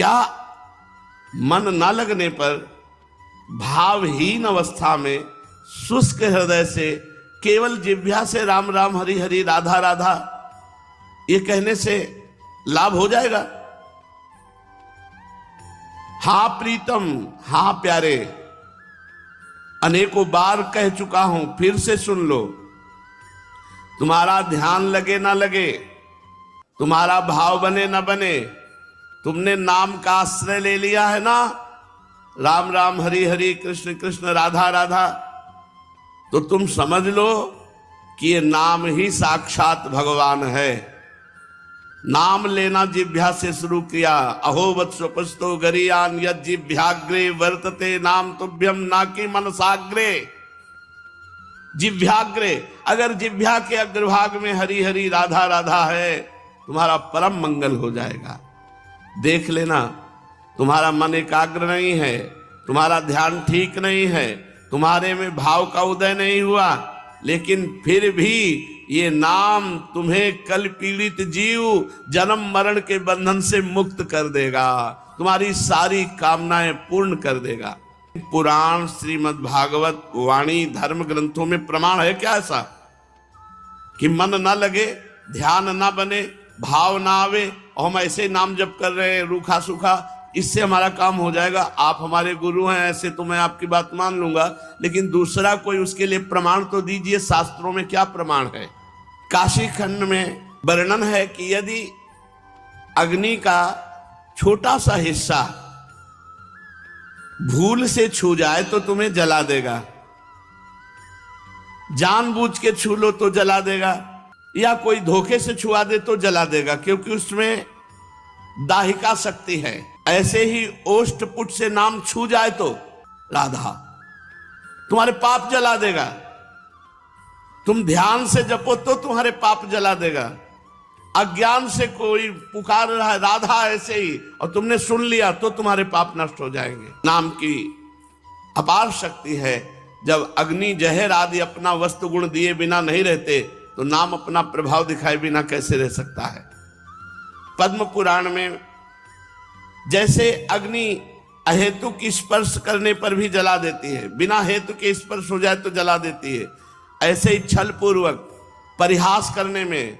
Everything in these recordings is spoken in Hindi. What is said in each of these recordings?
क्या मन न लगने पर भावहीन अवस्था में शुष्क हृदय से केवल जिह्वा से राम राम हरि हरि राधा राधा ये कहने से लाभ हो जाएगा? हां प्रीतम, हां प्यारे, अनेकों बार कह चुका हूं, फिर से सुन लो। तुम्हारा ध्यान लगे ना लगे, तुम्हारा भाव बने ना बने, तुमने नाम का आश्रय ले लिया है ना, राम राम हरि हरि कृष्ण कृष्ण राधा राधा, तो तुम समझ लो कि ये नाम ही साक्षात भगवान है। नाम लेना जिह्वा से शुरू किया। अहो वत्सोपस्तो गरियान यद जिह्वाग्रे वर्तते नाम तुभ्यम ना कि मनसाग्रे। जिह्वाग्रे, अगर जिह्वा के अग्रभाग में हरि हरि राधा राधा है, तुम्हारा परम मंगल हो जाएगा। देख लेना, तुम्हारा मन एकाग्र नहीं है, तुम्हारा ध्यान ठीक नहीं है, तुम्हारे में भाव का उदय नहीं हुआ, लेकिन फिर भी ये नाम तुम्हें कल पीड़ित जीव जन्म मरण के बंधन से मुक्त कर देगा, तुम्हारी सारी कामनाएं पूर्ण कर देगा। पुराण, श्रीमद् भागवत, वाणी, धर्म ग्रंथों में प्रमाण है क्या ऐसा कि मन ना लगे, ध्यान ना बने, भाव ना आवे और हम ऐसे नाम जप कर रहे हैं रूखा सूखा, इससे हमारा काम हो जाएगा? आप हमारे गुरु हैं, ऐसे तो मैं आपकी बात मान लूंगा, लेकिन दूसरा कोई उसके लिए प्रमाण तो दीजिए। शास्त्रों में क्या प्रमाण है? काशी खंड में वर्णन है कि यदि अग्नि का छोटा सा हिस्सा भूल से छू जाए तो तुम्हें जला देगा, जानबूझ के छू लो तो जला देगा, या कोई धोखे से छुआ दे तो जला देगा, क्योंकि उसमें दाहिका शक्ति है। ऐसे ही ओष्ठपुट से नाम छू जाए तो राधा, तुम्हारे पाप जला देगा। तुम ध्यान से जपो तो तुम्हारे पाप जला देगा। अज्ञान से कोई पुकार रहा है राधा ऐसे ही, और तुमने सुन लिया तो तुम्हारे पाप नष्ट हो जाएंगे। नाम की अपार शक्ति है। जब अग्नि जहर आदि अपना वस्तु गुण दिए बिना नहीं रहते, तो नाम अपना प्रभाव दिखाए बिना कैसे रह सकता है? पद्म पुराण में जैसे अग्नि अहेतु की स्पर्श करने पर भी जला देती है, बिना हेतु के स्पर्श हो जाए तो जला देती है, ऐसे ही छल पूर्वक परिहास करने में,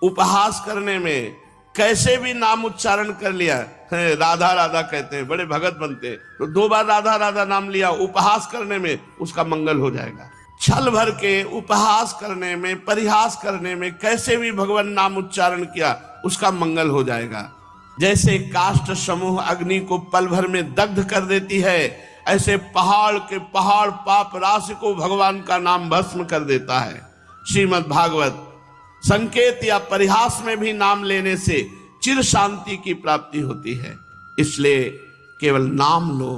उपहास करने में, कैसे भी नाम उच्चारण कर लिया है, राधा राधा कहते हैं, बड़े भगत बनते, तो 2 बार राधा राधा नाम लिया, उपहास करने में उसका मंगल हो जाएगा। छल भर के उपहास करने में, परिहास करने में कैसे भी भगवान नाम उच्चारण किया, उसका मंगल हो जाएगा। जैसे काष्ठ समूह अग्नि को पल भर में दग्ध कर देती है, ऐसे पहाड़ के पहाड़ पाप राशि को भगवान का नाम भस्म कर देता है। श्रीमद् भागवत संकेत या परिहास में भी नाम लेने से चिर शांति की प्राप्ति होती है। इसलिए केवल नाम लो।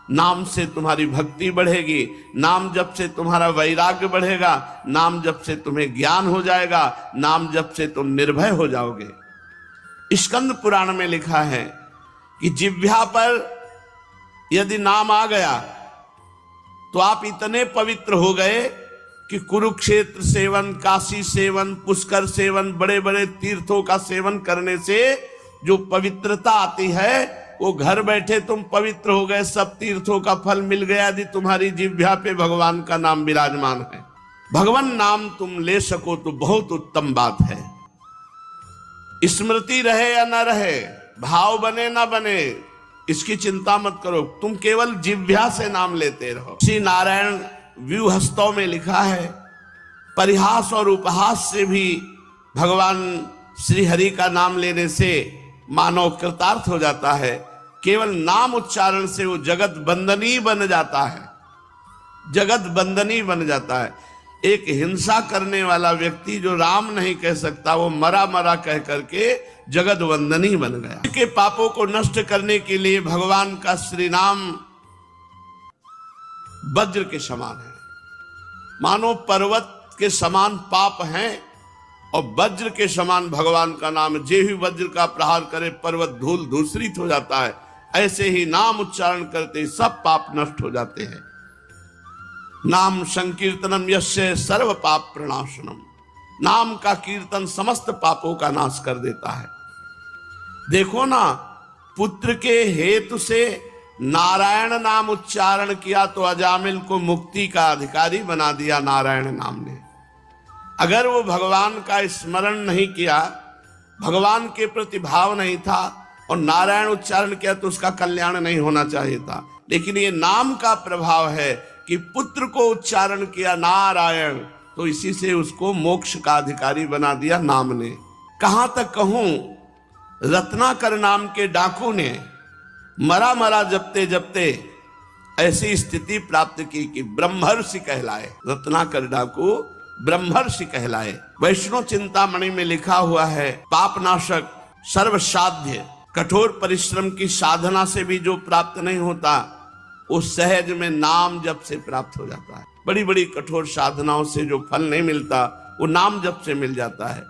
नाम से तुम्हारी भक्ति बढ़ेगी, नाम जप से तुम्हारा वैराग्य बढ़ेगा, नाम जप से तुम्हें ज्ञान हो जाएगा, नाम जप से तुम निर्भय हो जाओगे। स्कंद पुराण में लिखा है कि जिह्वा पर यदि नाम आ गया तो आप इतने पवित्र हो गए कि Kurukshetra seven, Kashi seven, Pushkar seven, बड़े बड़े तीर्थों का सेवन करने से जो पवित्रता आती है, वो घर बैठे तुम पवित्र हो गए, सब तीर्थों का फल मिल गया यदि तुम्हारी जिह्वा पे भगवान का नाम विराजमान है। भगवान नाम तुम ले सको तो बहुत उत्तम बात है। स्मृति रहे या ना रहे, भाव बने ना बने, इसकी चिंता मत करो, तुम केवल जिह्वा से नाम लेते रहो। श्री नारायण व्यूहस्तों में लिखा है, परिहास और उपहास से भी भगवान श्री हरि का नाम लेने से मानव कृतार्थ हो जाता है। केवल नाम उच्चारण से वो जगत बंदनी बन जाता है, जगत बंदनी बन जाता है। एक हिंसा करने वाला व्यक्ति जो राम नहीं कह सकता, वो मरा मरा कह करके जगत वंदनी बन गया। के पापों को नष्ट करने के लिए भगवान का श्री नाम वज्र के समान है। मानो पर्वत के समान पाप हैं और वज्र के समान भगवान का नाम। जे ही वज्र का प्रहार करे पर्वत धूल धूसरित हो जाता है, ऐसे ही नाम उच्चारण करते सब पाप नष्ट हो जाते हैं। नाम संकीर्तनम यस्य सर्व पाप प्रणाशनम। नाम का कीर्तन समस्त पापों का नाश कर देता है। देखो ना, पुत्र के हेतु से नारायण नाम उच्चारण किया तो अजामिल को मुक्ति का अधिकारी बना दिया नारायण नाम ने। अगर वो भगवान का स्मरण नहीं किया, भगवान के प्रति भाव नहीं था और नारायण उच्चारण किया तो उसका कल्याण नहीं होना चाहिए था। लेकिन ये नाम का प्रभाव है कि पुत्र को उच्चारण किया नारायण, तो इसी से उसको मोक्ष का अधिकारी बना दिया नाम ने। कहां तक कहूं, रत्नाकर नाम के डाकू ने मरा मरा जपते जपते ऐसी स्थिति प्राप्त की कि ब्रह्मर्षि कहलाए। रत्नाकर डाकू ब्रह्मर्षि कहलाए। वैष्णव चिंतामणि में लिखा हुआ है, पापनाशक सर्वसाध्य, कठोर परिश्रम की साधना से भी जो प्राप्त नहीं होता, उस सहज में नाम जप से प्राप्त हो जाता है। बड़ी बड़ी कठोर साधनाओं से जो फल नहीं मिलता, वो नाम जप से मिल जाता है।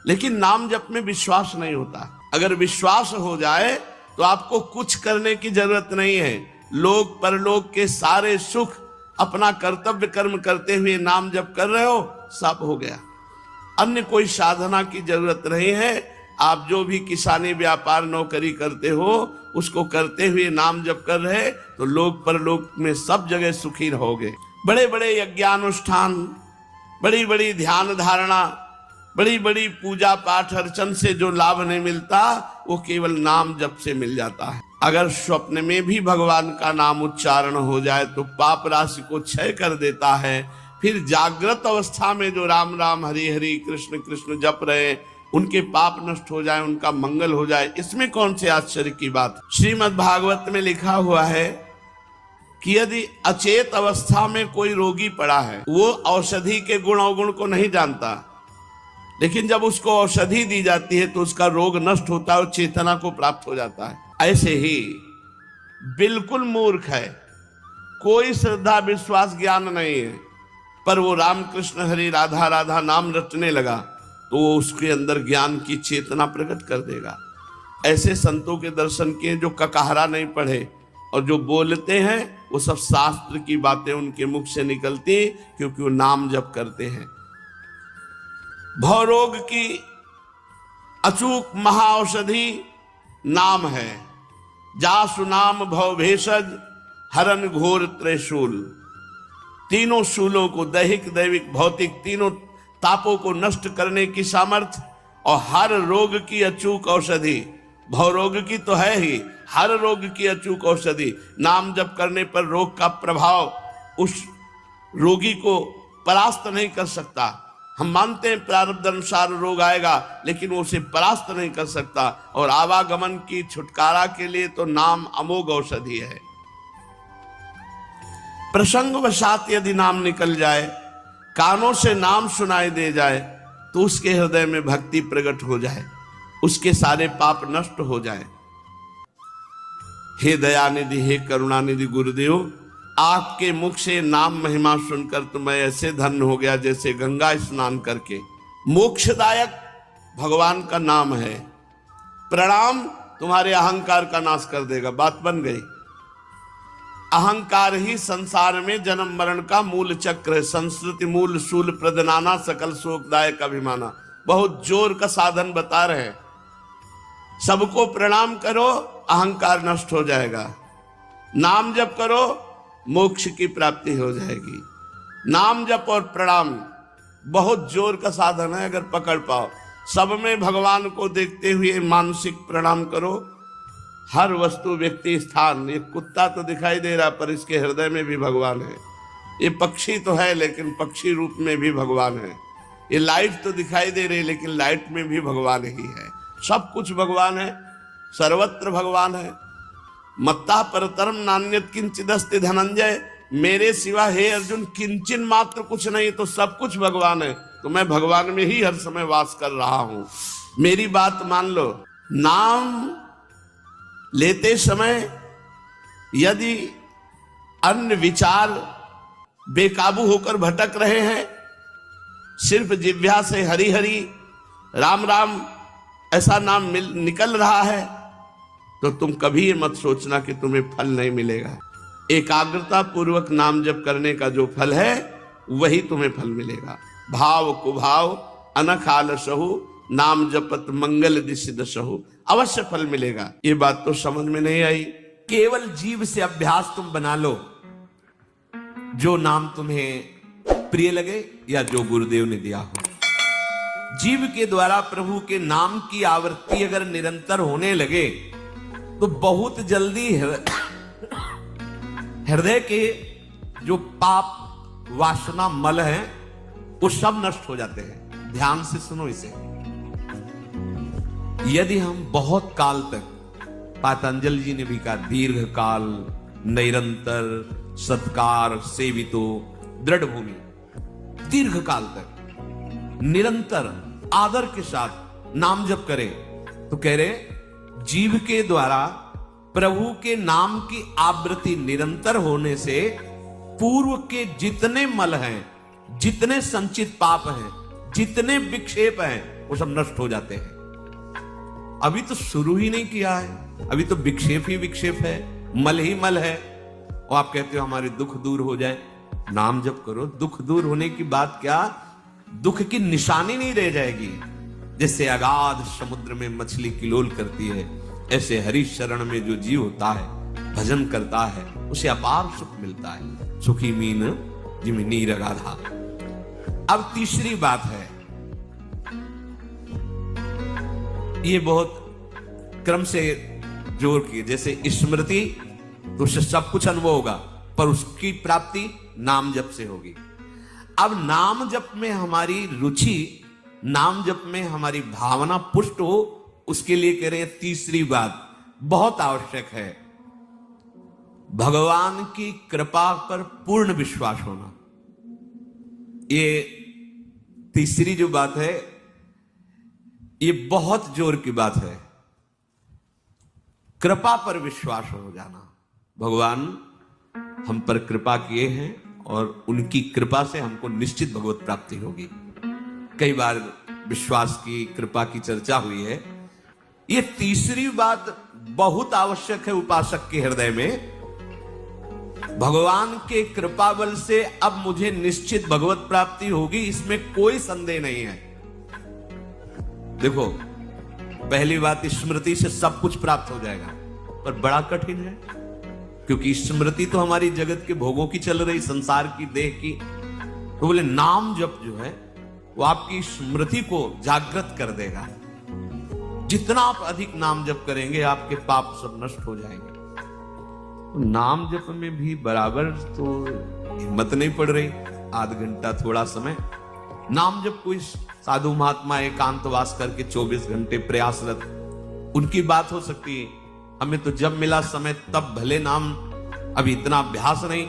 लेकिन नाम जप में विश्वास नहीं होता। अगर विश्वास हो जाए तो आपको कुछ करने की जरूरत नहीं है। लोक परलोक के सारे सुख अपना कर्तव्य कर्म करते हुए नाम जप कर रहे हो, सब हो गया। अन्य कोई साधना की जरूरत नहीं है। आप जो भी किसानी व्यापार नौकरी करते हो, उसको करते हुए नाम जप कर रहे तो लोक परलोक में सब जगह सुखी रहोगे। बड़े बड़े यज्ञानुष्ठान, बड़ी बड़ी ध्यान धारणा, बड़ी बड़ी पूजा पाठ अर्चन से जो लाभ नहीं मिलता, वो केवल नाम जप से मिल जाता है। अगर स्वप्न में भी भगवान का नाम उच्चारण हो जाए तो पाप राशि को क्षय कर देता है। फिर जागृत अवस्था में जो राम राम हरि हरि कृष्ण कृष्ण जप रहे, उनके पाप नष्ट हो जाए, उनका मंगल हो जाए, इसमें कौन से आश्चर्य की बात। श्रीमद् भागवत में लिखा हुआ है कि यदि अचेत अवस्था में कोई रोगी पड़ा है, वो औषधि के गुण अवगुण को नहीं जानता, लेकिन जब उसको औषधि दी जाती है तो उसका रोग नष्ट होता है और चेतना को प्राप्त हो जाता है। ऐसे ही बिल्कुल मूर्ख है, कोई श्रद्धा विश्वास ज्ञान नहीं है, पर वो रामकृष्ण हरि राधा राधा नाम रटने लगा तो वो उसके अंदर ज्ञान की चेतना प्रकट कर देगा। ऐसे संतों के दर्शन किए जो ककहरा नहीं पढ़े और जो बोलते हैं वो सब शास्त्र की बातें उनके मुख से निकलती, क्योंकि वो नाम जप करते हैं। भवरोग की अचूक महाऔषधि नाम है। जासु नाम भव भेषज हरन घोर त्रिशूल। तीनों शूलों को, दैहिक दैविक भौतिक तीनों तापों को नष्ट करने की सामर्थ्य और हर रोग की अचूक औषधि, भवरोग की तो है ही, हर रोग की अचूक औषधि। नाम जप करने पर रोग का प्रभाव उस रोगी को परास्त नहीं कर सकता। हम मानते हैं प्रारब्ध अनुसार रोग आएगा, लेकिन वो उसे परास्त नहीं कर सकता। और आवागमन की छुटकारा के लिए तो नाम अमोघ औषधि है। प्रसंग वशात यदि नाम निकल जाए, कानों से नाम सुनाई दे जाए, तो उसके हृदय में भक्ति प्रकट हो जाए, उसके सारे पाप नष्ट हो जाए। हे दयानिधि, हे करुणानिधि गुरुदेव, आपके मुख से नाम महिमा सुनकर तो मैं ऐसे धन्य हो गया जैसे गंगा स्नान करके। मोक्षदायक भगवान का नाम है। प्रणाम तुम्हारे अहंकार का नाश कर देगा, बात बन गई। अहंकार ही संसार में जन्म मरण का मूल चक्र है। संस्कृति मूल शूल प्रदनाना सकल शोकदायक अभिमाना। बहुत जोर का साधन बता रहे हैं। सबको प्रणाम करो, अहंकार नष्ट हो जाएगा। नाम जप करो, मोक्ष की प्राप्ति हो जाएगी। नाम जप और प्रणाम बहुत जोर का साधन है, अगर पकड़ पाओ। सब में भगवान को देखते हुए मानसिक प्रणाम करो। हर वस्तु व्यक्ति स्थान, ये कुत्ता तो दिखाई दे रहा पर इसके हृदय में भी भगवान है। ये पक्षी तो है लेकिन पक्षी रूप में भी भगवान है। ये लाइट तो दिखाई दे रही लेकिन लाइट में भी भगवान ही है। सब कुछ भगवान है, सर्वत्र भगवान है। मत्ता परतरम नान्यत किंचिदस्ति धनंजय। मेरे सिवा हे अर्जुन किंचन मात्र कुछ नहीं, तो सब कुछ भगवान है। तो मैं भगवान में ही हर समय वास कर रहा हूं। मेरी बात मान लो। नाम लेते समय यदि अन्य विचार बेकाबू होकर भटक रहे हैं, सिर्फ जिह्वा से हरि हरि राम राम ऐसा नाम निकल रहा है, तो तुम कभी ये मत सोचना कि तुम्हें फल नहीं मिलेगा। एकाग्रता पूर्वक नाम जप करने का जो फल है वही तुम्हें फल मिलेगा। भाव कुभाव अनख आलसहु नाम जपत मंगल दिशि दशहु, अवश्य फल मिलेगा। ये बात तो समझ में नहीं आई। केवल जीव से अभ्यास तुम बना लो, जो नाम तुम्हें प्रिय लगे या जो गुरुदेव ने दिया हो। जीव के द्वारा प्रभु के नाम की आवृत्ति अगर निरंतर होने लगे तो बहुत जल्दी हृदय के जो पाप वासना मल है वो सब नष्ट हो जाते हैं। ध्यान से सुनो इसे। यदि हम बहुत काल तक, पातंजलि जी ने भी कहा, दीर्घ काल निरंतर सत्कार सेवितो दृढ़ भूमि, दीर्घ काल तक निरंतर आदर के साथ नाम जप करे, तो कह रहे जीव के द्वारा प्रभु के नाम की आवृत्ति निरंतर होने से पूर्व के जितने मल हैं, जितने संचित पाप हैं, जितने विक्षेप हैं, वो सब नष्ट हो जाते हैं। अभी तो शुरू ही नहीं किया है, अभी तो विक्षेप ही विक्षेप है, मल ही मल है, और आप कहते हो हमारे दुख दूर हो जाए। नाम जप करो, दुख दूर होने की बात क्या, दुख की निशानी नहीं रह जाएगी। जैसे अगाध समुद्र में मछली किलोल करती है, ऐसे हरि शरण में जो जीव होता है, भजन करता है, उसे अपार सुख मिलता है। सुखी मीन जिम नीर अगाधा। अब तीसरी बात है, ये बहुत क्रम से जोड़ के, जैसे स्मृति तो उससे सब कुछ अनुभव होगा, पर उसकी प्राप्ति नाम जप से होगी। अब नाम जप में हमारी रुचि, नाम जप में हमारी भावना पुष्ट हो, उसके लिए कह रहे हैं तीसरी बात बहुत आवश्यक है, भगवान की कृपा पर पूर्ण विश्वास होना। ये तीसरी जो बात है, ये बहुत जोर की बात है। कृपा पर विश्वास हो जाना। भगवान हम पर कृपा किए हैं और उनकी कृपा से हमको निश्चित भगवत प्राप्ति होगी। कई बार विश्वास की, कृपा की चर्चा हुई है। ये तीसरी बात बहुत आवश्यक है उपासक के हृदय में। भगवान के कृपा बल से अब मुझे निश्चित भगवत प्राप्ति होगी, इसमें कोई संदेह नहीं है। देखो, पहली बात, स्मृति से सब कुछ प्राप्त हो जाएगा, पर बड़ा कठिन है, क्योंकि स्मृति तो हमारी जगत के भोगों की चल रही, संसार की, देह की। तो बोले नाम जप जो है वो आपकी स्मृति को जागृत कर देगा। जितना आप अधिक नाम जप करेंगे, आपके पाप सब नष्ट हो जाएंगे। तो नाम जप में भी बराबर तो हिम्मत नहीं पड़ रही। आध घंटा थोड़ा समय नाम जप, कोई साधु महात्मा एकांतवास करके 24 घंटे प्रयासरत, उनकी बात हो सकती है। हमें तो जब मिला समय तब भले नाम, अभी इतना अभ्यास नहीं।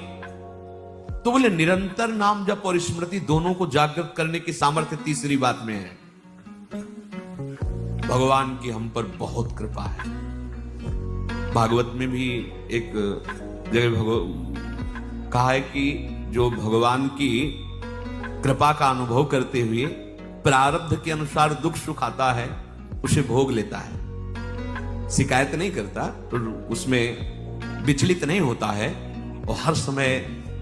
तो बोले निरंतर नाम जप और स्मृति दोनों को जागृत करने की सामर्थ्य तीसरी बात में है। भगवान की हम पर बहुत कृपा है। भागवत में भी एक जगह कहा है कि जो भगवान की कृपा का अनुभव करते हुए प्रारब्ध के अनुसार दुख सुख आता है, उसे भोग लेता है, शिकायत नहीं करता, तो उसमें विचलित नहीं होता है, और हर समय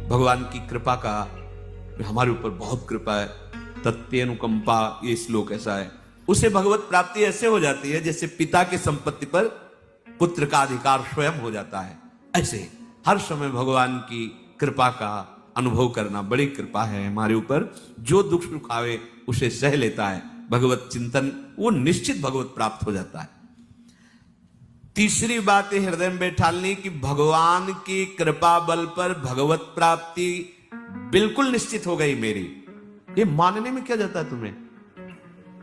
भगवान की कृपा का, हमारे ऊपर बहुत कृपा है, तत्यनुकंपा, ये श्लोक ऐसा है। उसे भगवत प्राप्ति ऐसे हो जाती है जैसे पिता की संपत्ति पर पुत्र का अधिकार स्वयं हो जाता है। ऐसे हर समय भगवान की कृपा का अनुभव करना बड़ी कृपा है हमारे ऊपर। जो दुख सुख आवे उसे सह लेता है, भगवत चिंतन, वो निश्चित भगवत प्राप्त हो जाता है। तीसरी बात है हृदय में बैठालनी कि भगवान की कृपा बल पर भगवत प्राप्ति बिल्कुल निश्चित हो गई मेरी। ये मानने में क्या जाता है तुम्हें?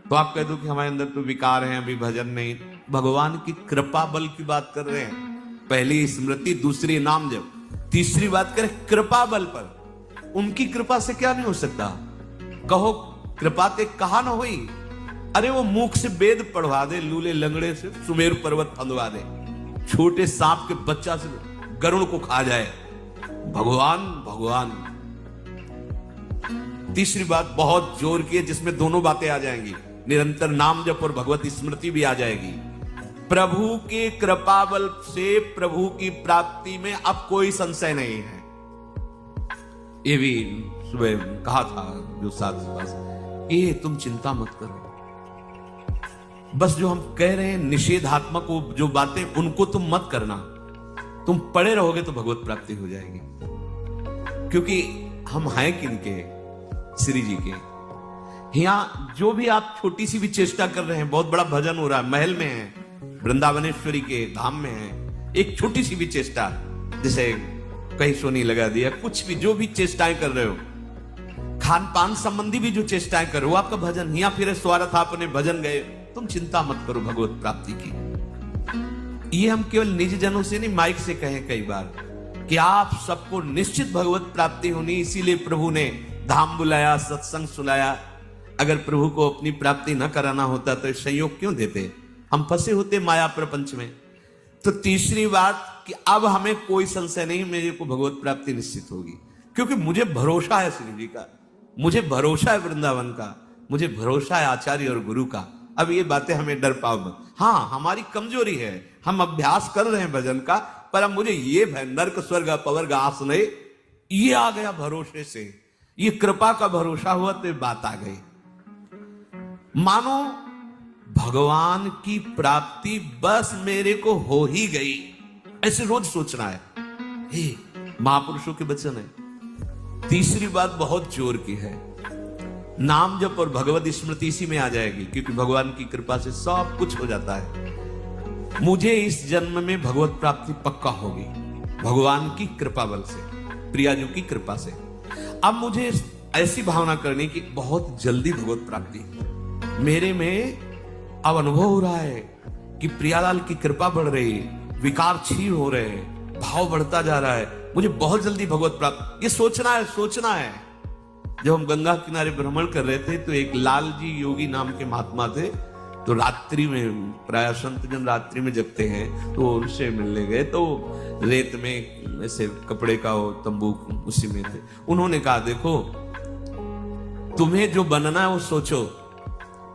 तो आप कह दो कि हमारे अंदर तो विकार हैं, अभी भजन नहीं। भगवान की कृपा बल की बात कर रहे हैं। पहली स्मृति, दूसरी नाम जप, तीसरी बात करें कृपा बल पर। उनकी कृपा से क्या नहीं हो सकता? कहो कृपा ते कहा ना हुई। अरे वो मुख से वेद पढ़वा दे, लूले लंगड़े से सुमेर पर्वत फंदवा दे, छोटे सांप के बच्चा से गरुड़ को खा जाए। भगवान भगवान। तीसरी बात बहुत जोर की है, जिसमें दोनों बातें आ जाएंगी, निरंतर नाम जप और भगवत स्मृति भी आ जाएगी। प्रभु के कृपा बल से प्रभु की प्राप्ति में अब कोई संशय नहीं है। ये भी सुबह कहा था जो साथ ये तुम चिंता मत करो, बस जो हम कह रहे हैं निषेधात्मक जो बातें उनको तुम मत करना, तुम पड़े रहोगे तो भगवत प्राप्ति हो जाएगी। क्योंकि हम हैं किनके? श्री जी के। यहां जो भी आप छोटी सी भी चेष्टा कर रहे हैं, बहुत बड़ा भजन हो रहा है, महल में है, वृंदावनेश्वरी के धाम में है, एक छोटी सी भी चेष्टा, जैसे कहीं सोनी लगा दिया, कुछ भी जो भी चेष्टाएं कर रहे हो, खान पान संबंधी भी जो चेष्टाएं कर रहे हो, आपका भजन या फिर स्वार्थ आपने भजन गए, तुम चिंता मत करो भगवत प्राप्ति की। ये हम केवल निज जनों से नहीं, माइक से कहें कई बार कि आप सबको निश्चित भगवत प्राप्ति होनी, इसीलिए प्रभु ने धाम बुलाया, सत्संग सुनाया। अगर प्रभु को अपनी प्राप्ति न कराना होता तो संयोग क्यों देते? हम फंसे होते माया प्रपंच में। तो तीसरी बात कि अब हमें कोई संशय नहीं, मेरे को भगवत प्राप्ति निश्चित होगी, क्योंकि मुझे भरोसा है श्री जी का, मुझे भरोसा है वृंदावन का, मुझे भरोसा है आचार्य और गुरु का। अब ये बातें हमें डर पाओ मत। हाँ, हमारी कमजोरी है, हम अभ्यास कर रहे हैं भजन का, पर अब मुझे ये नर्क स्वर्ग अपवर्ग आस नहीं, ये आ गया भरोसे से, ये कृपा का भरोसा हुआ तो ये बात आ गई। मानो भगवान की प्राप्ति बस मेरे को हो ही गई, ऐसे रोज सोचना है। हे महापुरुषों के वचन है। तीसरी बात बहुत जोर की है, नाम जप और भगवत स्मृति इसी में आ जाएगी, क्योंकि भगवान की कृपा से सब कुछ हो जाता है। मुझे इस जन्म में भगवत प्राप्ति पक्का होगी, भगवान की कृपा बल से, प्रियाजू की कृपा से। अब मुझे ऐसी भावना करनी कि बहुत जल्दी भगवत प्राप्ति मेरे में अब अनुभव हो रहा है कि प्रियालाल की कृपा बढ़ रही है, विकार क्षीण हो रहे हैं, भाव बढ़ता जा रहा है, मुझे बहुत जल्दी भगवत प्राप्त, ये सोचना है, सोचना है। जब हम गंगा किनारे भ्रमण कर रहे थे तो एक लाल जी योगी नाम के महात्मा थे, तो रात्रि में, प्राय संत जन रात्रि में जगते हैं, तो उनसे मिलने गए, तो रेत में ऐसे कपड़े का वो तंबू उसी में थे। उन्होंने कहा देखो, तुम्हें जो बनना है वो सोचो,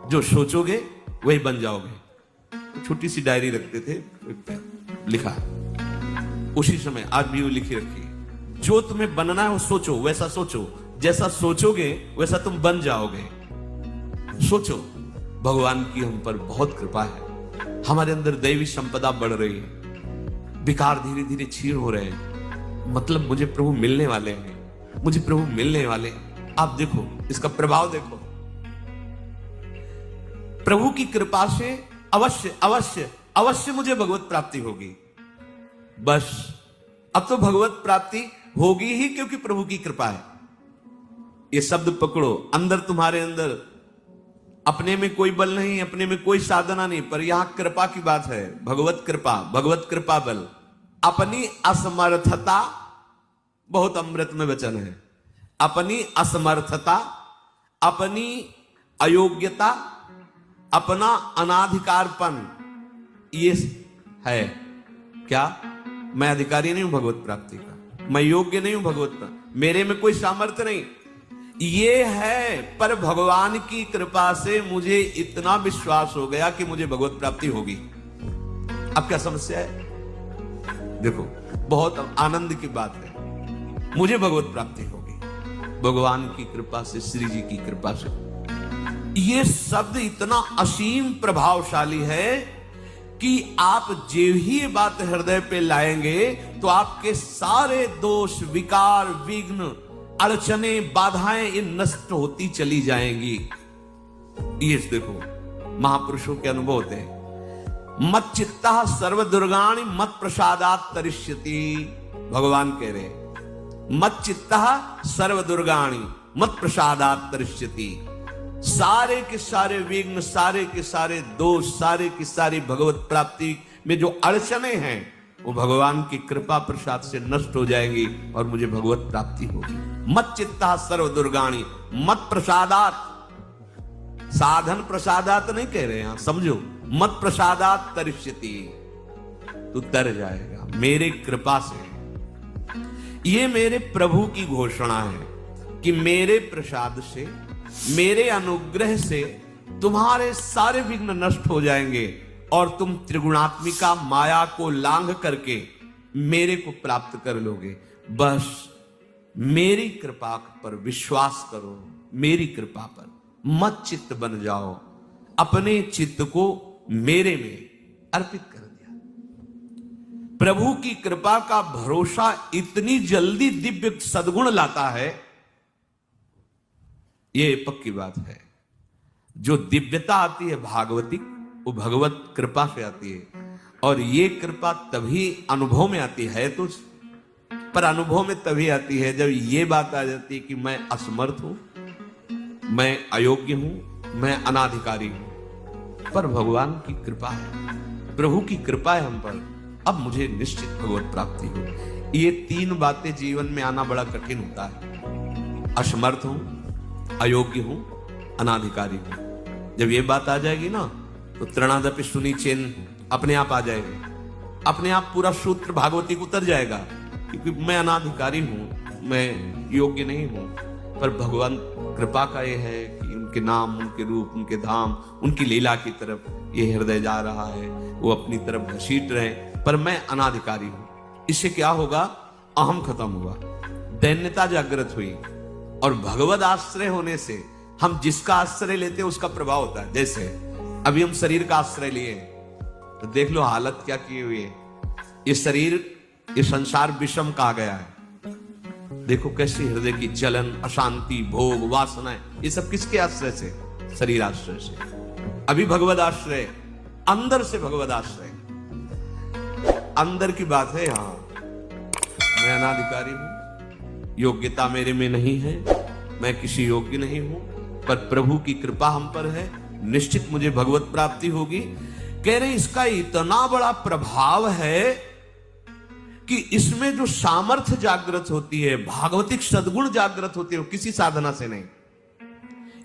जो सोचोगे वही बन जाओगे। छोटी सी डायरी रखते थे, लिखा उसी समय, आज भी वो लिखी रखी, जो तुम्हें बनना है वो सोचो, वैसा सोचो, जैसा सोचोगे वैसा तुम बन जाओगे। सोचो, भगवान की हम पर बहुत कृपा है, हमारे अंदर दैवी संपदा बढ़ रही है, विकार धीरे धीरे क्षीण हो रहे हैं, मतलब मुझे प्रभु मिलने वाले हैं, मुझे प्रभु मिलने वाले हैं। आप देखो इसका प्रभाव देखो, प्रभु की कृपा से अवश्य अवश्य अवश्य मुझे भगवत प्राप्ति होगी। बस अब तो भगवत प्राप्ति होगी ही, क्योंकि प्रभु की कृपा है। ये शब्द पकड़ो, अंदर तुम्हारे अंदर अपने में कोई बल नहीं, अपने में कोई साधना नहीं, पर यहां कृपा की बात है, भगवत कृपा, भगवत कृपा बल। अपनी असमर्थता, बहुत अमृत में वचन है, अपनी असमर्थता, अपनी अयोग्यता, अपना अनाधिकारपन, ये है क्या? मैं अधिकारी नहीं हूं भगवत प्राप्ति का, मैं योग्य नहीं हूं भगवत प्राप्ति, मेरे में कोई सामर्थ्य नहीं, ये है। पर भगवान की कृपा से मुझे इतना विश्वास हो गया कि मुझे भगवत प्राप्ति होगी। अब क्या समस्या है? देखो, बहुत आनंद की बात है, मुझे भगवत प्राप्ति होगी भगवान की कृपा से, श्री जी की कृपा से। ये शब्द इतना असीम प्रभावशाली है कि आप जो ही बात हृदय पे लाएंगे तो आपके सारे दोष, विकार, विघ्न, अड़चने, बाधाएं ये नष्ट होती चली जाएंगी। ये देखो महापुरुषों के अनुभव होते हैं। मत चित्ता सर्व दुर्गाणि मत प्रसादात तरिष्यति, भगवान कह रहे मत चित्ता सर्व दुर्गाणि मत प्रसादात तरिष्यति। सारे के सारे विघ्न, सारे के सारे दोष, सारे की सारी भगवत प्राप्ति में जो अड़चने हैं वो भगवान की कृपा प्रसाद से नष्ट हो जाएंगी और मुझे भगवत प्राप्ति होगी। मत चित्ता सर्व दुर्गाणि मत प्रसादात, साधन प्रसादात नहीं कह रहे हैं, समझो, मत प्रसादात तरिष्यति, तू तर जाएगा मेरे कृपा से। ये मेरे प्रभु की घोषणा है कि मेरे प्रसाद से, मेरे अनुग्रह से तुम्हारे सारे विघ्न नष्ट हो जाएंगे और तुम त्रिगुणात्मिका माया को लांघ करके मेरे को प्राप्त कर लोगे। बस मेरी कृपा पर विश्वास करो, मेरी कृपा पर मत चित्त बन जाओ, अपने चित्त को मेरे में अर्पित कर दिया। प्रभु की कृपा का भरोसा इतनी जल्दी दिव्य सद्गुण लाता है, ये पक्की बात है। जो दिव्यता आती है भागवतिक, वो भगवत कृपा से आती है, और ये कृपा तभी अनुभव में आती है तो, पर अनुभव में तभी आती है जब ये बात आ जाती है कि मैं असमर्थ हूं, मैं अयोग्य हूं, मैं अनाधिकारी हूं। पर भगवान की कृपा है, प्रभु की कृपा है हम पर, अब मुझे निश्चित भगवत प्राप्ति हो। ये तीन बातें जीवन में आना बड़ा कठिन होता है। असमर्थ हूं, अयोग्य हूं, अनाधिकारी हूं। जब ये बात आ जाएगी ना, तो तृणादपि सुनी चेन अपने आप आ जाएगी, अपने आप पूरा सूत्र भागवती को उतर जाएगा, क्योंकि मैं अनाधिकारी हूं, मैं योग्य नहीं हूं। पर भगवान कृपा का ये है कि उनके नाम, उनके रूप, उनके धाम, उनकी लीला की तरफ ये हृदय जा रहा है, वो अपनी तरफ घसीट रहे, पर मैं अनाधिकारी हूं। इससे क्या होगा? अहम खत्म हुआ, दैन्यता जागृत हुई, और भगवद आश्रय होने से हम जिसका आश्रय लेते हैं उसका प्रभाव होता है। जैसे अभी हम शरीर का आश्रय लिए, तो देख लो हालत क्या की हुई है। ये शरीर, ये संसार विषम कहा गया है। देखो कैसे हृदय की जलन, अशांति, भोग, वासनाएं, ये सब किसके आश्रय से? शरीर आश्रय से। अभी भगवद आश्रय, अंदर से भगवद आश्रय, अंदर की बात है। यहां मैं अनाधिकारी हूं, योग्यता मेरे में नहीं है, मैं किसी योग्य नहीं हूं, पर प्रभु की कृपा हम पर है, निश्चित मुझे भगवत प्राप्ति होगी। कह रहे इसका इतना बड़ा प्रभाव है कि इसमें जो सामर्थ्य जागृत होती है, भागवतिक सद्गुण जागृत होती है, वो किसी साधना से नहीं,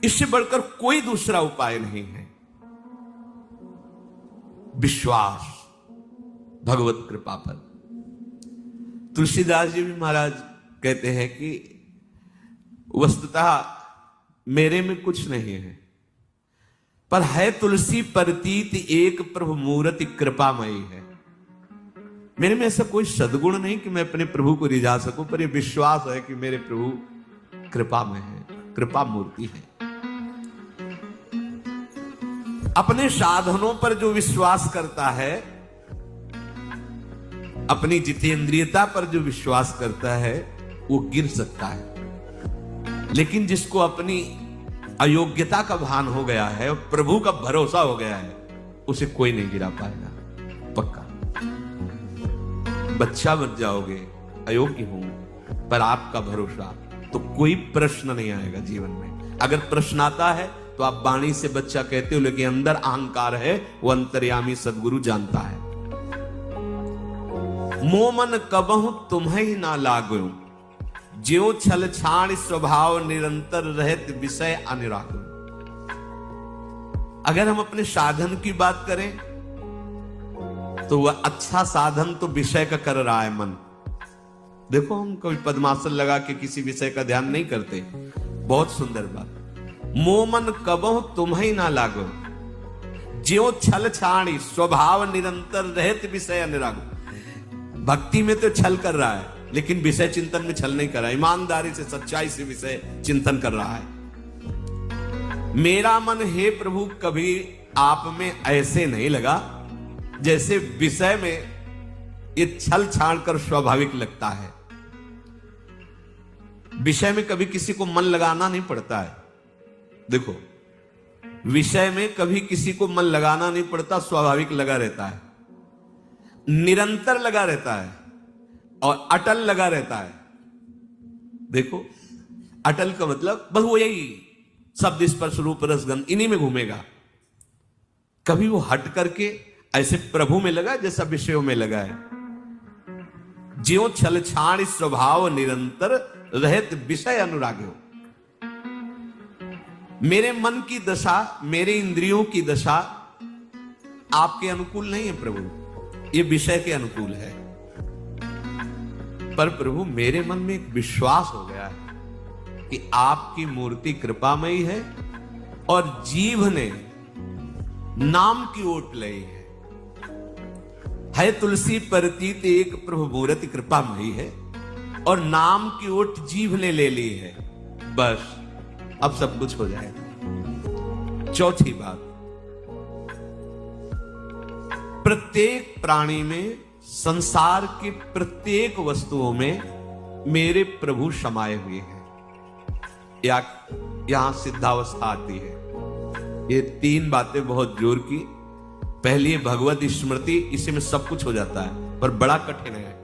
इससे बढ़कर कोई दूसरा उपाय नहीं है। विश्वास भगवत कृपा पर। तुलसीदास जी भी महाराज कहते हैं कि वस्तुतः मेरे में कुछ नहीं है, पर है तुलसी प्रतीत एक प्रभु मूर्ति कृपामयी है। मेरे में ऐसा कोई सद्गुण नहीं कि मैं अपने प्रभु को रिझा सकूं, पर यह विश्वास है कि मेरे प्रभु कृपामय है, कृपा मूर्ति है। अपने साधनों पर जो विश्वास करता है, अपनी जितेंद्रियता पर जो विश्वास करता है, वो गिर सकता है। लेकिन जिसको अपनी अयोग्यता का भान हो गया है और प्रभु का भरोसा हो गया है, उसे कोई नहीं गिरा पाएगा, पक्का। बच्चा बन जाओगे, अयोग्य हूं, पर आपका भरोसा, तो कोई प्रश्न नहीं आएगा जीवन में। अगर प्रश्न आता है तो आप वाणी से बच्चा कहते हो, लेकिन अंदर अहंकार है, वो अंतर्यामी सदगुरु जानता है। मोमन कबहु तुम्हें ही ना लागो, ज्यों छल छाण स्वभाव निरंतर रहत विषय अनुराग। अगर हम अपने साधन की बात करें तो वह अच्छा साधन तो विषय का कर रहा है मन। देखो हम कभी पद्मासन लगा के किसी विषय का ध्यान नहीं करते, बहुत सुंदर बात। मोमन कबहु तुम्हें ना लागो, ज्यों छल छाणी स्वभाव निरंतर रहत विषय अनुराग। भक्ति में तो छल कर रहा है, लेकिन विषय चिंतन में छल नहीं कर रहा है, ईमानदारी से, सच्चाई से विषय चिंतन कर रहा है। मेरा मन हे प्रभु कभी आप में ऐसे नहीं लगा जैसे विषय में ये छल छाड़ कर स्वाभाविक लगता है। विषय में कभी किसी को मन लगाना नहीं पड़ता है। देखो, विषय में कभी किसी को मन लगाना नहीं पड़ता, स्वाभाविक लगा रहता है, निरंतर लगा रहता है और अटल लगा रहता है। देखो, अटल का मतलब बस वो यही शब्द स्पर्श रूप रसगंध इन्हीं में घूमेगा। कभी वो हट करके ऐसे प्रभु में लगा जैसा विषयों में लगा है। ज्यों छल छाण स्वभाव निरंतर रहत विषय अनुराग्यो। मेरे मन की दशा, मेरे इंद्रियों की दशा आपके अनुकूल नहीं है प्रभु, ये विषय के अनुकूल है। पर प्रभु मेरे मन में एक विश्वास हो गया है कि आपकी मूर्ति कृपामयी है और जीव ने नाम की ओट ली है तुलसी प्रतीत एक प्रभु मूर्ति कृपामयी है और नाम की ओट जीव ने ले ली है। बस अब सब कुछ हो जाएगा। चौथी बात, प्रत्येक प्राणी में, संसार के प्रत्येक वस्तुओं में मेरे प्रभु समाये हुए हैं। यहां सिद्धावस्था आती है। ये तीन बातें बहुत जोर की। पहली भगवत स्मृति, इसी में सब कुछ हो जाता है, पर बड़ा कठिन है,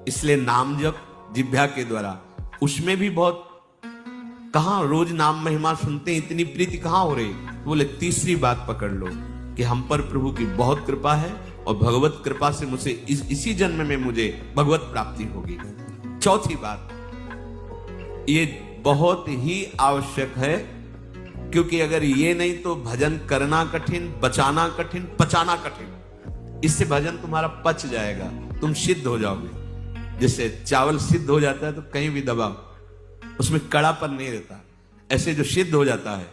इसलिए नाम जप जिह्वा के द्वारा, उसमें भी बहुत, कहां रोज नाम महिमा सुनते हैं, इतनी प्रीति कहां हो रही। बोले तीसरी बात पकड़ लो कि हम पर प्रभु की बहुत कृपा है और भगवत कृपा से मुझे इसी जन्म में मुझे भगवत प्राप्ति होगी। चौथी बात, ये बहुत ही आवश्यक है, क्योंकि अगर ये नहीं तो भजन करना कठिन, बचाना कठिन, पचाना कठिन। इससे भजन तुम्हारा पच जाएगा, तुम सिद्ध हो जाओगे। जैसे चावल सिद्ध हो जाता है तो कहीं भी दबाओ, उसमें कड़ापन नहीं रहता। ऐसे जो सिद्ध हो जाता है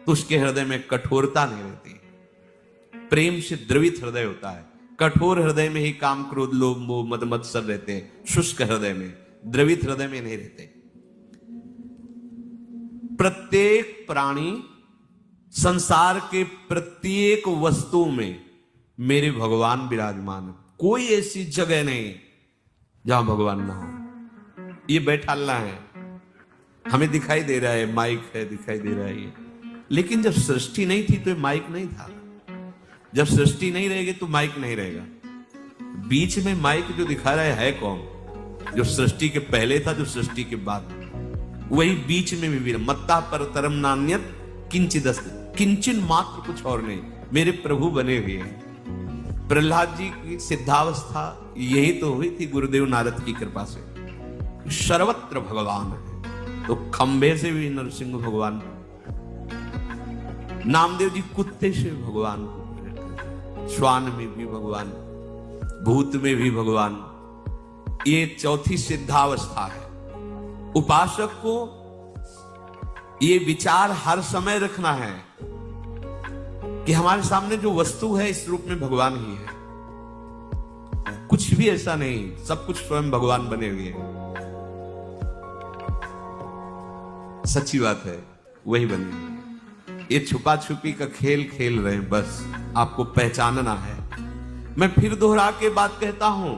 तो उसके हृदय में कठोरता नहीं रहती। प्रेम से द्रवित हृदय होता है। कठोर हृदय में ही काम, क्रोध, लोभ, मोह, मद मत्सर रहते हैं। शुष्क हृदय में, द्रवित हृदय में नहीं रहते। प्रत्येक प्राणी, संसार के प्रत्येक वस्तु में मेरे भगवान विराजमान है। कोई ऐसी जगह नहीं जहां भगवान ना हो। ये बैठालना है, हमें दिखाई दे रहा है, माइक है, दिखाई दे रहा है ये, लेकिन जब सृष्टि नहीं थी तो ये माइक नहीं था। जब सृष्टि नहीं रहेगी तो माइक नहीं रहेगा। बीच में माइक जो दिखा रहा है कौन? जो सृष्टि के पहले था, जो सृष्टि के बाद, वही बीच में भी मत्ता पर तरम नान्यत किंचिदस्त, किंचन मात्र, कुछ और नहीं, मेरे प्रभु बने हुए हैं। प्रहलाद जी की सिद्धावस्था यही तो हुई थी गुरुदेव नारद की कृपा से। सर्वत्र भगवान है, तो खंबे से भी नरसिंह भगवान, नामदेव जी कुत्ते से भगवान, श्वान में भी भगवान, भूत में भी भगवान। ये चौथी सिद्धावस्था है। उपासक को ये विचार हर समय रखना है कि हमारे सामने जो वस्तु है इस रूप में भगवान ही है, कुछ भी ऐसा नहीं, सब कुछ स्वयं भगवान बने हुए हैं। सच्ची बात है, वही बने हुए हैं। ये छुपा छुपी का खेल खेल रहे हैं, बस आपको पहचानना है। मैं फिर दोहरा के बात कहता हूं,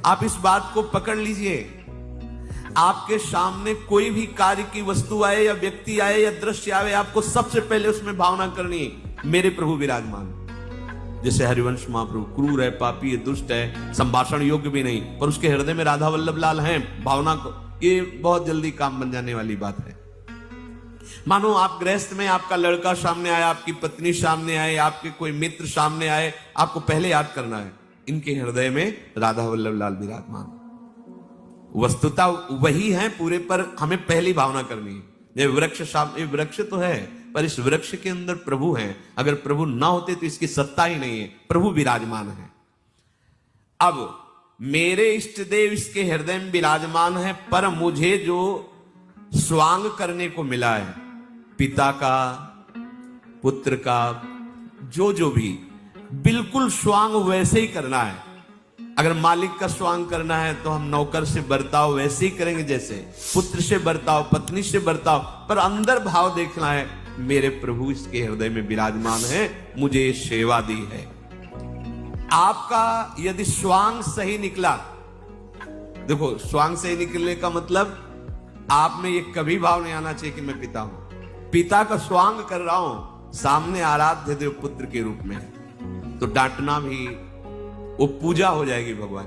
आप इस बात को पकड़ लीजिए। आपके सामने कोई भी कार्य की वस्तु आए या व्यक्ति आए या दृश्य आए, आपको सबसे पहले उसमें भावना करनी है, मेरे प्रभु विराजमान। जैसे हरिवंश महाप्रभु क्रूर है, पापी है, दुष्ट है, संभाषण योग्य भी नहीं, पर उसके हृदय में राधा वल्लभ लाल हैं, भावना को, ये बहुत जल्दी काम बन जाने वाली बात है। मानो आप गृहस्थ में, आपका लड़का सामने आया, आपकी पत्नी सामने आए, आपके कोई मित्र सामने आए, आपको पहले याद करना है इनके हृदय में राधा वल्लभ लाल विराजमान। वस्तुता वही है पूरे, पर हमें पहली भावना करनी है। ये वृक्ष सामने, वृक्ष तो है, पर इस वृक्ष के अंदर प्रभु हैं। अगर प्रभु ना होते तो इसकी सत्ता ही नहीं है, प्रभु विराजमान है। अब मेरे इष्ट देव इसके हृदय में विराजमान है, पर मुझे जो स्वांग करने को मिला है, पिता का, पुत्र का, जो भी, बिल्कुल स्वांग वैसे ही करना है। अगर मालिक का स्वांग करना है तो हम नौकर से बर्ताव वैसे ही करेंगे, जैसे पुत्र से बर्ताव, पत्नी से बर्ताव, पर अंदर भाव देखना है, मेरे प्रभु इसके हृदय में विराजमान है, मुझे सेवा दी है। आपका यदि स्वांग सही निकला, देखो स्वांग सही निकलने का मतलब आप में ये कभी भाव नहीं आना चाहिए कि मैं पिता हूं। पिता का स्वांग कर रहा हूं, सामने आराध्य देव पुत्र के रूप में, तो डांटना भी वो पूजा हो जाएगी भगवान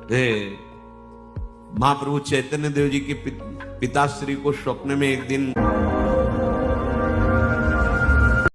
की। महाप्रभु चैतन्य देव जी के पिताश्री को स्वप्न में एक दिन